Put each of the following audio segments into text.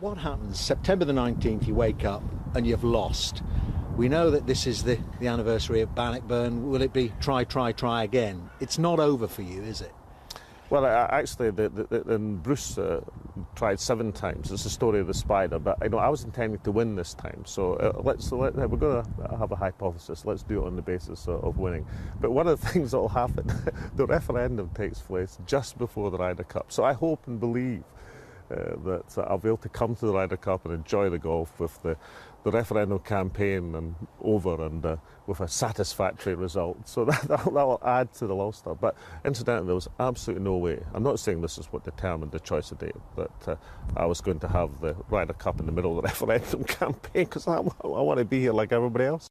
what happens? September the 19th, you wake up and you've lost. We know that this is the anniversary of Bannockburn. Will it be try again? It's not over for you, is it? Well, actually, Bruce tried 7 times. It's the story of the spider. But I was intending to win this time. So we're going to have a hypothesis. Let's do it on the basis of winning. But one of the things that will happen, the referendum takes place just before the Ryder Cup. So I hope and believe that I'll be able to come to the Ryder Cup and enjoy the golf with the referendum campaign and over and with a satisfactory result. So that will add to the luster. But incidentally, there was absolutely no way. I'm not saying this is what determined the choice of date, but I was going to have the Ryder Cup in the middle of the referendum campaign because I want to be here like everybody else.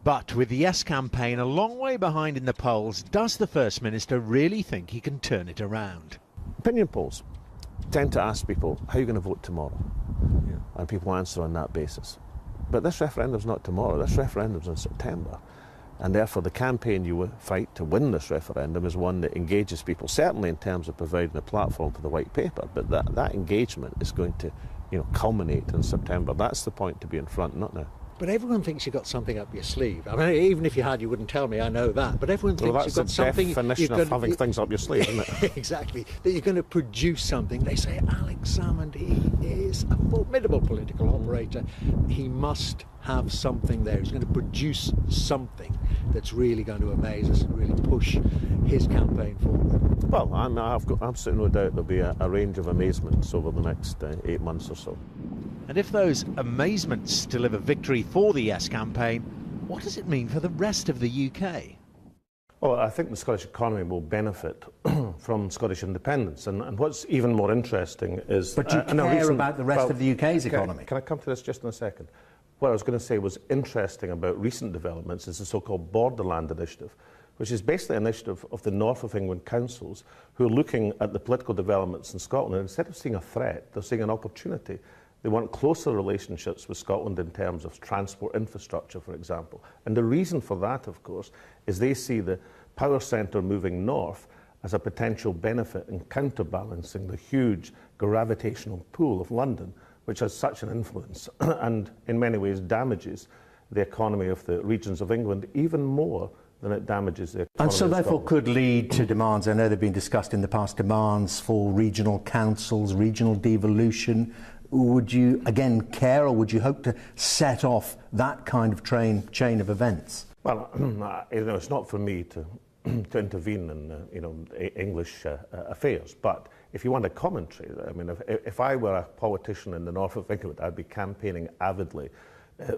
But with the Yes campaign a long way behind in the polls, does the First Minister really think he can turn it around? Opinion polls tend to ask people, how are you going to vote tomorrow? Yeah. And people answer on that basis. But this referendum's not tomorrow, this referendum's in September. And therefore the campaign you fight to win this referendum is one that engages people, certainly in terms of providing a platform for the white paper, but that engagement is going to culminate in September. That's the point to be in front, not now. But everyone thinks you've got something up your sleeve. I mean, even if you had, you wouldn't tell me, I know that. But everyone thinks you've got something... Well, that's the definition of having things up your sleeve, isn't it? Exactly. That you're going to produce something. They say, Alex Salmond, he is a formidable political operator. He must have something there. He's going to produce something that's really going to amaze us and really push his campaign forward. Well, I've got absolutely no doubt there'll be a range of amazements over the next 8 months or so. And if those amazements deliver victory for the Yes campaign, what does it mean for the rest of the UK? Well, I think the Scottish economy will benefit from Scottish independence. And what's even more interesting is... But you care about the rest of the UK's economy. Can I come to this just in a second? What I was going to say was interesting about recent developments is the so-called Borderland Initiative, which is basically an initiative of the North of England councils who are looking at the political developments in Scotland. And instead of seeing a threat, they're seeing an opportunity. They want closer relationships with Scotland in terms of transport infrastructure, for example. And the reason for that, of course, is they see the power centre moving north as a potential benefit in counterbalancing the huge gravitational pull of London, which has such an influence and in many ways damages the economy of the regions of England even more than it damages the economy and so of therefore Scotland. Could lead to demands, I know they've been discussed in the past, demands for regional councils, regional devolution. Would you, again, care, or would you hope to set off that kind of chain of events? Well, it's not for me to intervene in English affairs, but if you want a commentary, I mean, if I were a politician in the north of England, I'd be campaigning avidly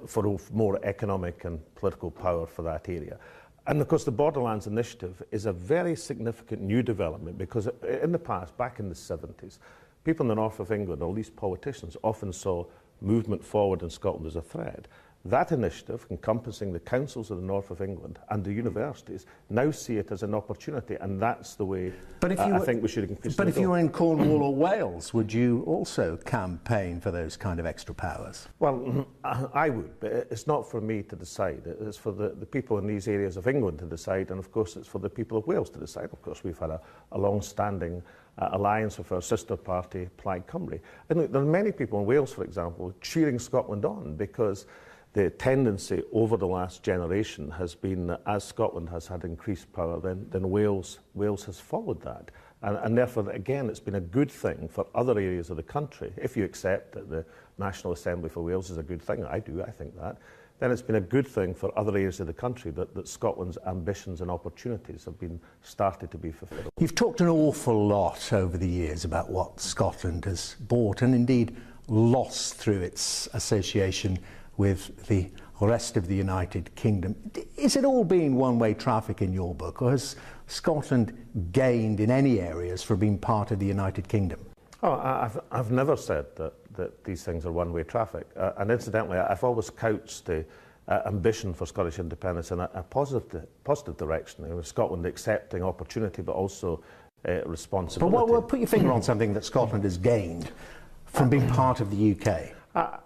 for more economic and political power for that area. And of course the Borderlands Initiative is a very significant new development because in the past, back in the 70s, people in the north of England, or at least politicians, often saw movement forward in Scotland as a threat. That initiative, encompassing the councils of the north of England and the universities, now see it as an opportunity, and that's the way I think we should increase. But if you were in Cornwall or Wales, would you also campaign for those kind of extra powers? Well, I would, but it's not for me to decide. It's for the people in these areas of England to decide, and of course it's for the people of Wales to decide. Of course, we've had a long-standing alliance with our sister party, Plaid Cymru. And look, there are many people in Wales, for example, cheering Scotland on because the tendency over the last generation has been that as Scotland has had increased power, then Wales has followed that. And therefore, again, it's been a good thing for other areas of the country. If you accept that the National Assembly for Wales is a good thing, I do, I think that, then it's been a good thing for other areas of the country that Scotland's ambitions and opportunities have been started to be fulfilled. You've talked an awful lot over the years about what Scotland has bought and indeed lost through its association with the rest of the United Kingdom. Is it all been one-way traffic in your book, or has Scotland gained in any areas for being part of the United Kingdom? Oh, I've never said that these things are one-way traffic. And incidentally, I've always couched the ambition for Scottish independence in a positive direction. Scotland accepting opportunity, but also responsibility. But put your finger on something that Scotland has gained from being part of the UK.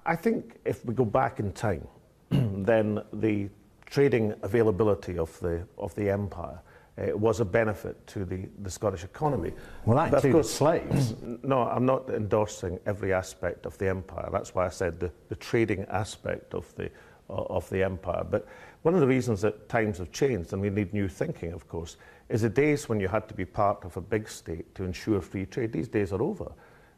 I think if we go back in time, then the trading availability of the empire was a benefit to the Scottish economy. Well, that included slaves. No, I'm not endorsing every aspect of the empire. That's why I said the trading aspect of the empire. But one of the reasons that times have changed, and we need new thinking, of course, is the days when you had to be part of a big state to ensure free trade. These days are over.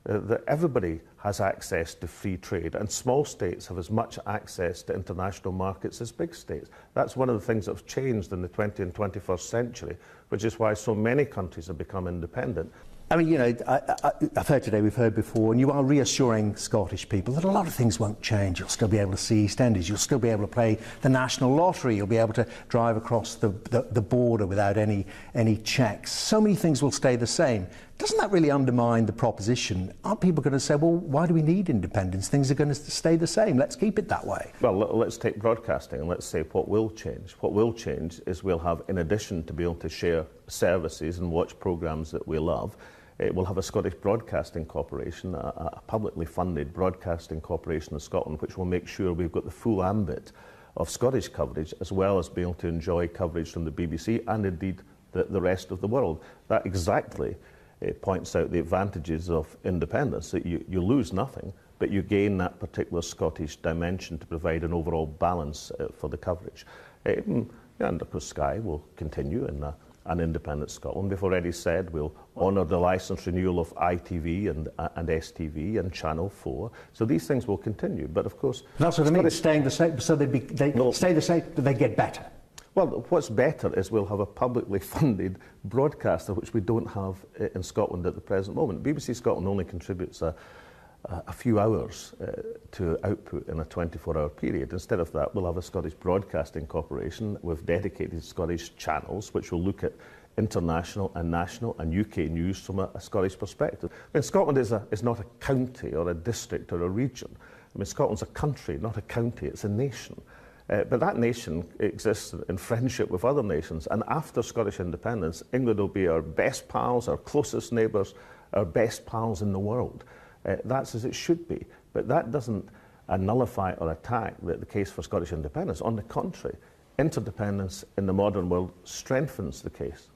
That everybody has access to free trade, and small states have as much access to international markets as big states. That's one of the things that have changed in the 20th and 21st century, which is why so many countries have become independent. I mean, you know, I've heard today, we've heard before, and you are reassuring Scottish people that a lot of things won't change. You'll still be able to see EastEnders, you'll still be able to play the national lottery, you'll be able to drive across the border without any checks. So many things will stay the same. Doesn't that really undermine the proposition? Aren't people going to say, well, why do we need independence? Things are going to stay the same. Let's keep it that way. Well, let's take broadcasting and let's say what will change. What will change is we'll have, in addition to be able to share services and watch programmes that we love, we'll have a Scottish Broadcasting Corporation, a publicly funded broadcasting corporation of Scotland, which will make sure we've got the full ambit of Scottish coverage, as well as being able to enjoy coverage from the BBC and indeed the rest of the world. That exactly points out the advantages of independence, that you lose nothing, but you gain that particular Scottish dimension to provide an overall balance for the coverage. And of course Sky will continue in an independent Scotland. We've already said we'll honour the licence renewal of ITV and STV and Channel 4. So these things will continue. But of course... That's what I mean, staying the same, so they stay the same, but they get better. Well, what's better is we'll have a publicly funded broadcaster, which we don't have in Scotland at the present moment. BBC Scotland only contributes a few hours to output in a 24-hour period. Instead of that, we'll have a Scottish Broadcasting Corporation with dedicated Scottish channels, which will look at international and national and UK news from a Scottish perspective. I mean, Scotland is not a county or a district or a region. I mean, Scotland's a country, not a county, it's a nation. But that nation exists in friendship with other nations, and after Scottish independence, England will be our best pals, our closest neighbours, our best pals in the world. That's as it should be. But that doesn't nullify or attack the case for Scottish independence. On the contrary, interdependence in the modern world strengthens the case.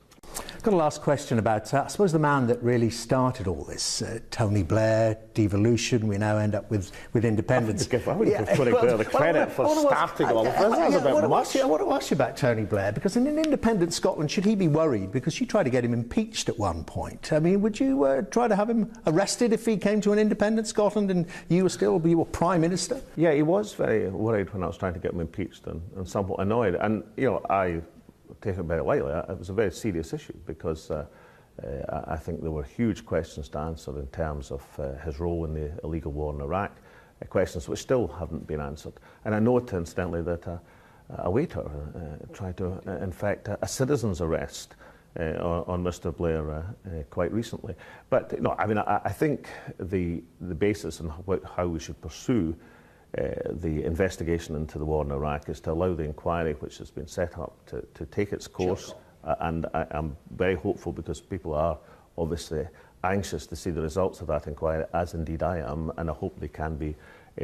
I've got a last question about, I suppose, the man that really started all this, Tony Blair, devolution. We now end up with independence. I would give Tony Blair the credit for starting all of this. I want to ask you about Tony Blair, because in an independent Scotland, should he be worried? Because you tried to get him impeached at one point. I mean, would you try to have him arrested if he came to an independent Scotland and you were Prime Minister? Yeah, he was very worried when I was trying to get him impeached and somewhat annoyed. And, you know, I take it very lightly. It was a very serious issue because I think there were huge questions to answer in terms of his role in the illegal war in Iraq, questions which still haven't been answered. And I note, incidentally, that a waiter tried to effect a citizen's arrest on Mr. Blair quite recently. But no, I mean, I think the basis and how we should pursue the investigation into the war in Iraq is to allow the inquiry which has been set up to take its course. And I'm very hopeful, because people are obviously anxious to see the results of that inquiry, as indeed I am, and I hope they can be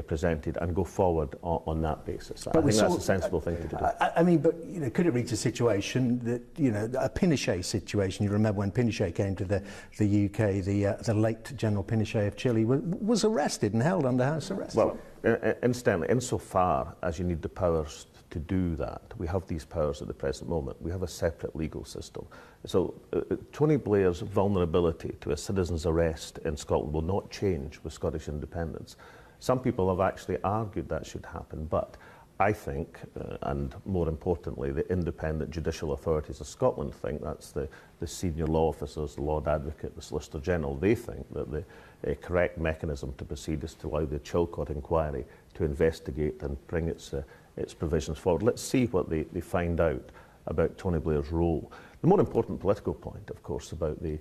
presented and go forward on that basis. But I think that's a sensible thing to do. I mean, but you know, could it reach a situation that, you know, a Pinochet situation? You remember when Pinochet came to the UK, the late General Pinochet of Chile was arrested and held under house arrest. Well, incidentally, insofar as you need the powers to do that, we have these powers at the present moment. We have a separate legal system. So Tony Blair's vulnerability to a citizen's arrest in Scotland will not change with Scottish independence. Some people have actually argued that should happen, but I think, and more importantly, the independent judicial authorities of Scotland think, that's the senior law officers, the Lord Advocate, the Solicitor General, they think that the correct mechanism to proceed is to allow the Chilcot inquiry to investigate and bring its provisions forward. Let's see what they find out about Tony Blair's role. The more important political point, of course, about the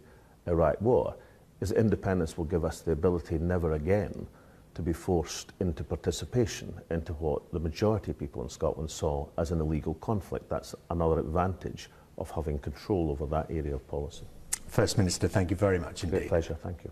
Iraq war is that independence will give us the ability never again to be forced into participation into what the majority of people in Scotland saw as an illegal conflict. That's another advantage of having control over that area of policy. First Minister, thank you very much indeed. Great pleasure, thank you.